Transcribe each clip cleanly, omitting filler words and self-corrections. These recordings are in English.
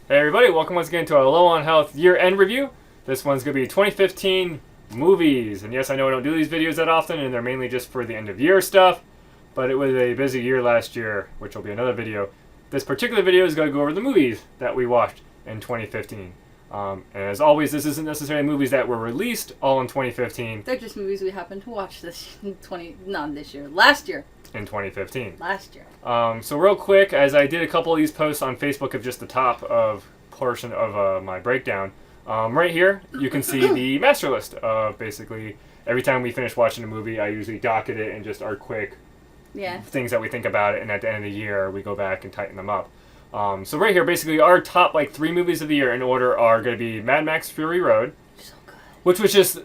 Hey everybody, welcome once again to our Low on Health year-end review. This one's going to be 2015 movies. And yes, I know I don't do these videos that often, and they're mainly just for the end-of-year stuff. But it was a busy year last year, which will be another video. This particular video is going to go over the movies that we watched in 2015. And as always, this isn't necessarily movies that were released all in 2015. They're just movies we happened to watch last year. In 2015. Last year. So real quick, as I did a couple of these posts on Facebook of just the top of portion of my breakdown, right here you can see the master list of basically every time we finish watching a movie, I usually docket it and just our quick things that we think about it, and at the end of the year we go back and tighten them up. So right here, basically our top 3 movies of the year in order are going to be Mad Max Fury Road, so good. which was just,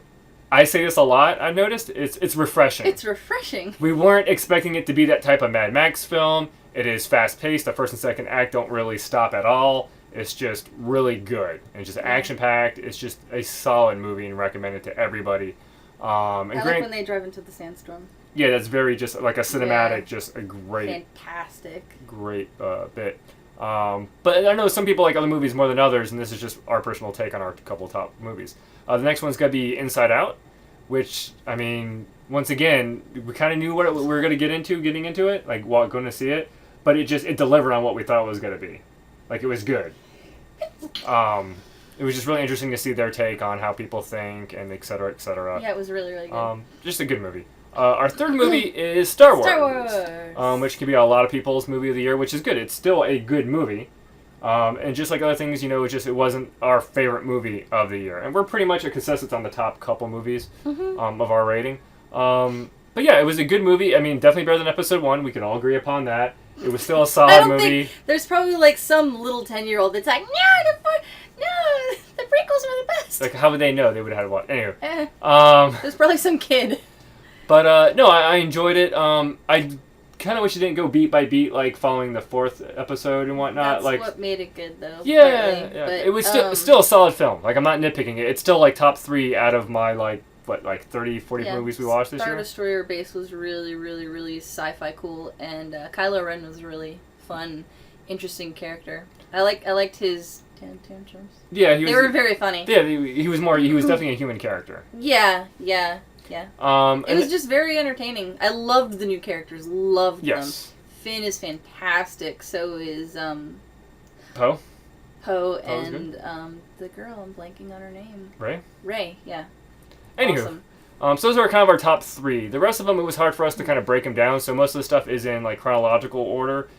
I say this a lot, I've noticed. It's refreshing. It's refreshing. We weren't expecting it to be that type of Mad Max film. It is fast-paced. The first and second act don't really stop at all. It's just really good. And it's just action-packed. It's just a solid movie and recommended to everybody. I like when they drive into the sandstorm. Yeah, that's very just like a cinematic, just a great... Fantastic. Great bit. But I know some people like other movies more than others, and this is just our personal take on our couple top movies. The next one's going to be Inside Out, which, I mean, once again, we kind of knew what we were going to getting into it, like going to see it, but it delivered on what we thought it was going to be. Like, it was good. It was just really interesting to see their take on how people think, and et cetera, et cetera. Yeah, it was really, really good. Just a good movie. Our third movie is Star Wars. Star Wars! Which could be a lot of people's movie of the year, which is good. It's still a good movie. And just like other things, it wasn't our favorite movie of the year. And we're pretty much a consensus on the top couple movies of our rating. But yeah, it was a good movie. I mean, definitely better than episode 1. We can all agree upon that. It was still a solid movie. There's probably some little 10-year-old that's like, no, the prequels were the best. Like, how would they know? They would have had to watch. Anyway. There's probably some kid. But no, I enjoyed it. I kind of wish it didn't go beat by beat, like following the 4th episode and whatnot. That's what made it good, though. Yeah. But, it was still a solid film. Like, I'm not nitpicking it. It's still top 3 out of my 30, 40 movies we watched this year. Star Destroyer base was really, really, really sci-fi cool, and Kylo Ren was a really fun, interesting character. I liked his tantrums. Yeah, they were very funny. Yeah, he was definitely a human character. Yeah. It was just very entertaining. I loved the new characters. Loved them. Finn is fantastic. So is Poe. Poe and the girl. I'm blanking on her name. Rey. Yeah. Anywho, awesome. So those are kind of our top 3. The rest of them, it was hard for us to kind of break them down. So most of the stuff is in chronological order.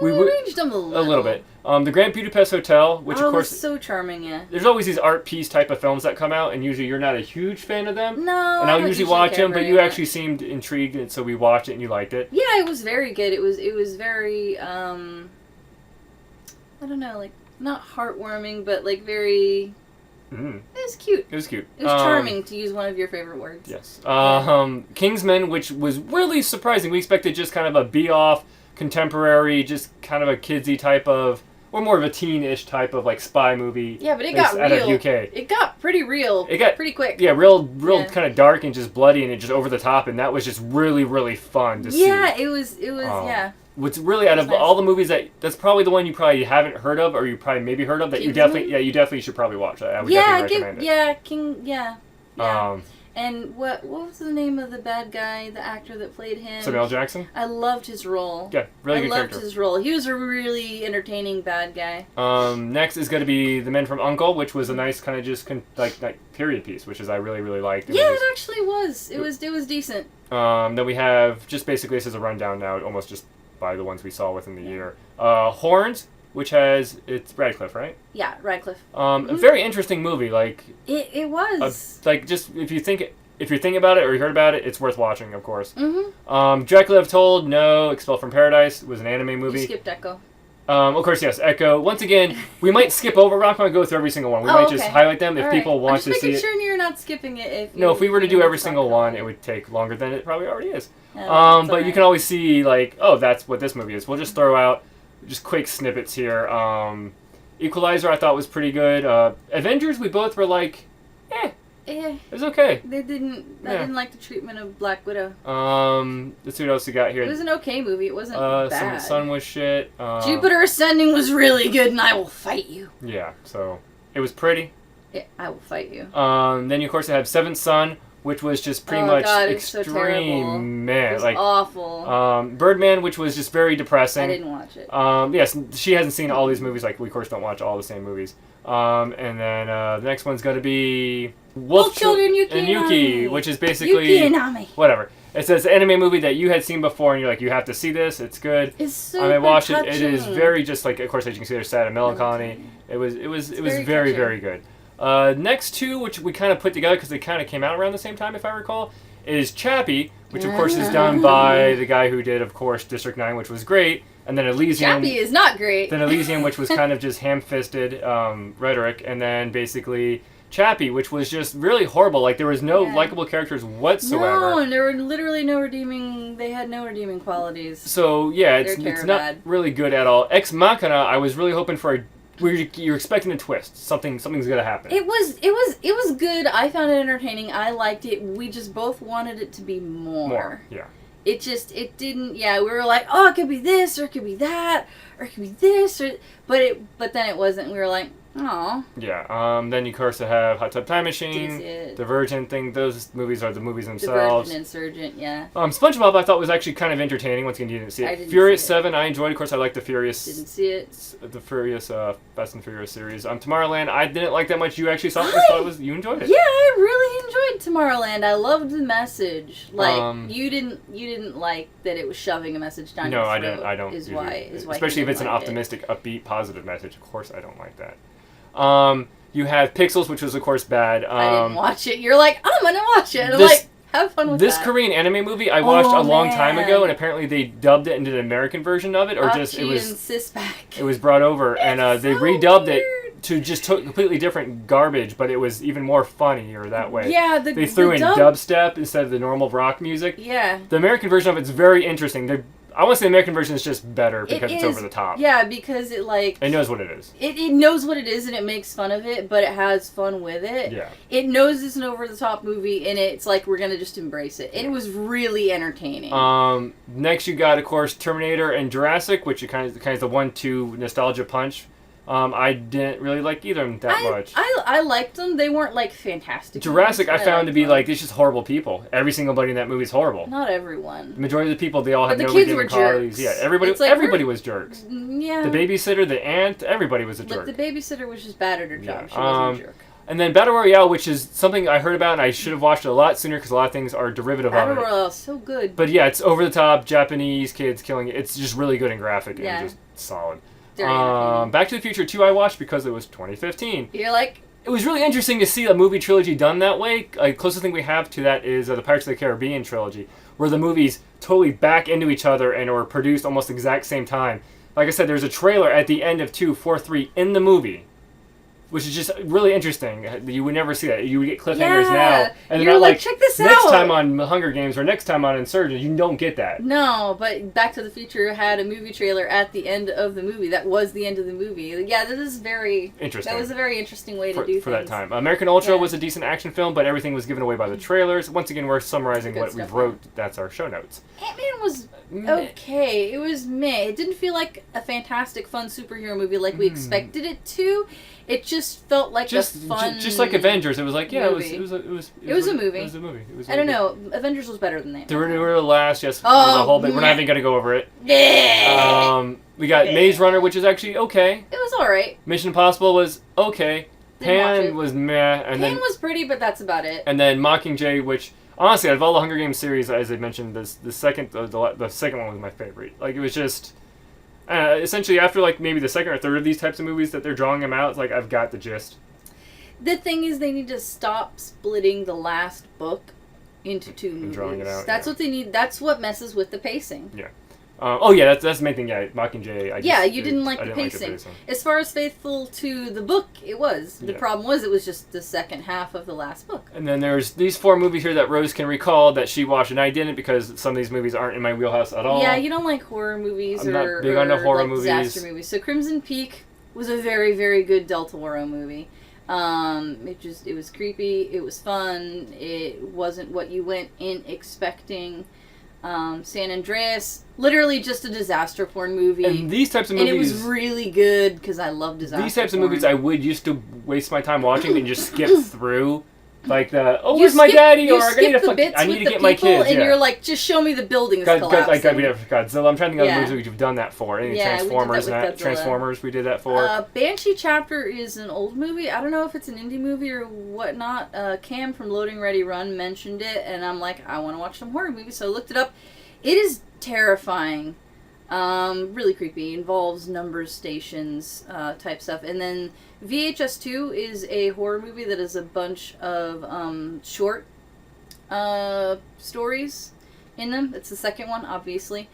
We arranged them a little bit. The Grand Budapest Hotel, which of course was so charming, yeah. There's always these art piece type of films that come out, and usually you're not a huge fan of them. No, and I'll usually watch them, but you actually seemed intrigued, and so we watched it, and you liked it. Yeah, it was very good. It was very I don't know, not heartwarming, but very. It was cute. It was cute. It was charming, to use one of your favorite words. Yes. Kingsman, which was really surprising. We expected just kind of a be-off, contemporary, just kind of a kidsy type of, or more of a teen-ish type of spy movie. Yeah, but it got real. Out of UK. It got pretty real. It got pretty quick. Yeah, real kind of dark and just bloody and just over the top, and that was just really, really fun to see. Yeah, it was. Yeah. What's really out of all the movies that's probably the one you probably haven't heard of, or you probably maybe heard of that you definitely should probably watch. I would definitely recommend it. Yeah. And what was the name of the bad guy, the actor that played him? Samuel L. Jackson? I loved his role. Yeah, really good character. I loved his role. He was a really entertaining bad guy. Next is going to be The Men from U.N.C.L.E., which was a nice kind of just period piece, which I really, really liked. It actually was. It was decent. Then we have, just basically this is a rundown now, almost just by the ones we saw within the year. Horns, which it's Radcliffe, right? Yeah, Radcliffe. A very interesting movie. It was. Just if you're thinking about it or you heard about it, it's worth watching, of course. Dracula Have Told, no. Expelled from Paradise was an anime movie. You skipped Echo. Of course, yes, Echo. Once again, we might skip over. We're not going to go through every single one. We might just highlight them if people want to see it. I'm just making sure you're not skipping it. If we were to do every single one, it would take longer than it probably already is. But you can always see, that's what this movie is. We'll just throw out just quick snippets here. Equalizer, I thought was pretty good. Avengers, we both were It was okay. I didn't like the treatment of Black Widow. Let's see what else we got here. It was an okay movie. It wasn't bad. Sun was shit. Jupiter Ascending was really good, and I will fight you. Yeah, so it was pretty. Yeah, I will fight you. Then you of course have Seventh Son, which was just pretty much extreme, man. It was awful. Birdman, which was just very depressing. I didn't watch it. Yes, she hasn't seen all these movies. Like we of course don't watch all the same movies. And then the next one's going to be Wolf Children Yuki, which is basically Yuki Inami. Whatever. It says an anime movie that you had seen before, and you're like, you have to see this. It's good. It's super I watched touching. it. It is very just like, of course, as you can see, there's sad and melancholy. It was very, very good. Next two, which we kind of put together because they kind of came out around the same time, if I recall, is Chappie, which of course is done by the guy who did, of course, District 9, which was great, and then Elysium. Chappie is not great. Then Elysium, which was kind of just ham-fisted rhetoric, and then basically Chappie, which was just really horrible. Like there was no likable characters whatsoever. No, and there were literally no redeeming. They had no redeeming qualities. So yeah, it's not really good at all. Ex Machina, I was really hoping for you're expecting a twist. Something's gonna happen. It was good. I found it entertaining. I liked it. We just both wanted it to be more. Yeah. It didn't. Yeah, we were like, oh, it could be this, or it could be that, or it could be this, but then it wasn't. We were like, oh. Yeah. Then you of course have Hot Tub Time Machine, Divergent thing. Those movies are the movies themselves. Divergent, Insurgent, yeah. SpongeBob I thought was actually kind of entertaining. Once again, you didn't see it. Furious 7 I enjoyed. Of course, I liked the Furious. Didn't see it. The Furious Fast and Furious series. Tomorrowland I didn't like that much. You actually saw it. You enjoyed it. Yeah, I really enjoyed Tomorrowland. I loved the message. Like you didn't like that it was shoving a message down your throat. No, I don't. Is why especially if it's an optimistic, upbeat, positive message. Of course, I don't like that. You have Pixels, which was of course bad. I didn't watch it. You're like, I'm gonna watch it. I'm like, have fun with this Korean anime movie I watched a long time ago, and apparently they dubbed it into the American version of it, or just it was brought over, and they redubbed it to just completely different garbage, but it was even more funnier that way. Yeah, they threw in dubstep instead of the normal rock music. Yeah, the American version of it's very interesting. I want to say the American version is just better because it's over the top. Yeah, because it knows what it is. It knows what it is and it makes fun of it, but it has fun with it. Yeah. It knows it's an over the top movie and it's like we're gonna just embrace it. It was really entertaining. Next you got of course Terminator and Jurassic, which are kind of the 1-2 nostalgia punch. I didn't really like either of them that much. I liked them. They weren't like fantastic. Jurassic I found to be like it's just horrible people. Every single buddy in that movie is horrible. Not everyone. The majority of the people, they all had no redeeming redeeming qualities. Yeah, everybody was jerks. Yeah. The babysitter, the aunt, everybody was a jerk. But the babysitter was just bad at her job. She wasn't a jerk. And then Battle Royale, which is something I heard about and I should have watched it a lot sooner because a lot of things are derivative of it. Battle Royale is so good. But yeah, it's over the top, Japanese kids killing it. It's just really good and graphic and just solid. Back to the Future 2 I watched because it was 2015. You're like... It was really interesting to see a movie trilogy done that way. Like, closest thing we have to that is the Pirates of the Caribbean trilogy, where the movies totally back into each other and were produced almost exact same time. Like I said, there's a trailer at the end of 2, 4, 3 in the movie, which is just really interesting. You would never see that. You would get cliffhangers now, and you're like, check this out. Next time on Hunger Games or next time on Insurgent, you don't get that. No, but Back to the Future had a movie trailer at the end of the movie. That was the end of the movie. Yeah, that is very interesting. That was a very interesting way to do things. For that time. American Ultra was a decent action film, but everything was given away by the trailers. Once again, we're summarizing what we wrote. That's our show notes. Ant-Man was okay. It was meh. It didn't feel like a fantastic, fun superhero movie like we expected it to. It just felt like a fun just like Avengers. It was like, yeah, movie. it was a movie. It was a movie. I don't know. Avengers was better than that. They were the last, yes. There's a whole bit. We're not even going to go over it. We got Maze Runner, which is actually okay. It was alright. Mission Impossible was okay. Pan was meh. Pan was pretty, but that's about it. And then Mockingjay, which, honestly, out of all the Hunger Games series, as I mentioned, the second one was my favorite. Like, it was just... essentially, after like maybe the second or third of these types of movies that they're drawing them out, it's like I've got the gist. The thing is, they need to stop splitting the last book into 2 movies. And drawing it out. That's what they need. That's what messes with the pacing. Yeah. That's the main thing. Yeah, Mockingjay. You didn't like the pacing. As far as faithful to the book, it was. The problem was it was just the second half of the last book. And then there's these 4 movies here that Rose can recall that she watched and I didn't because some of these movies aren't in my wheelhouse at all. Yeah, you don't like horror movies. I'm not big on the horror movies. Disaster movies. So Crimson Peak was a very, very good Del Toro movie. It was creepy. It was fun. It wasn't what you went in expecting. San Andreas, literally just a disaster porn movie. And these types of movies... And it was really good, because I love disaster porn. These types of movies I would used to waste my time watching and just skip through. Like where's my daddy? Or I need to get my kids. And you're like, just show me the buildings collapsing. Like Godzilla. I'm trying to think of the movies we've done that for. Any Transformers Transformers we did that for. Banshee Chapter is an old movie. I don't know if it's an indie movie or whatnot. Cam from Loading Ready Run mentioned it, and I'm like, I want to watch some horror movies, so I looked it up. It is terrifying. Really creepy. Involves numbers stations type stuff. And then VHS 2 is a horror movie that is a bunch of short stories in them. It's the second one, obviously.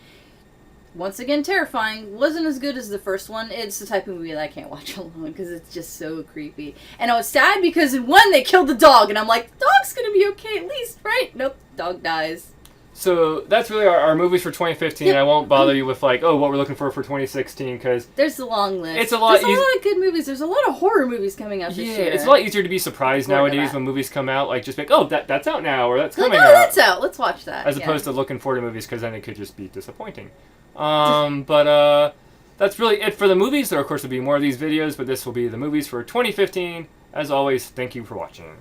Once again, terrifying. Wasn't as good as the first one. It's the type of movie that I can't watch alone because it's just so creepy. And I was sad because in one they killed the dog, and I'm like, the dog's gonna be okay at least, right? Nope, dog dies. So that's really our movies for 2015. Yep. I won't bother you with what we're looking for 2016 because there's a long list. It's a lot. There's a lot of good movies. There's a lot of horror movies coming out this year. Yeah, it's a lot easier to be surprised nowadays when movies come out. Like just that's out now or that's coming out. That's out. Let's watch that. As opposed to looking forward to movies because then it could just be disappointing. But that's really it for the movies. There of course will be more of these videos, but this will be the movies for 2015. As always, thank you for watching.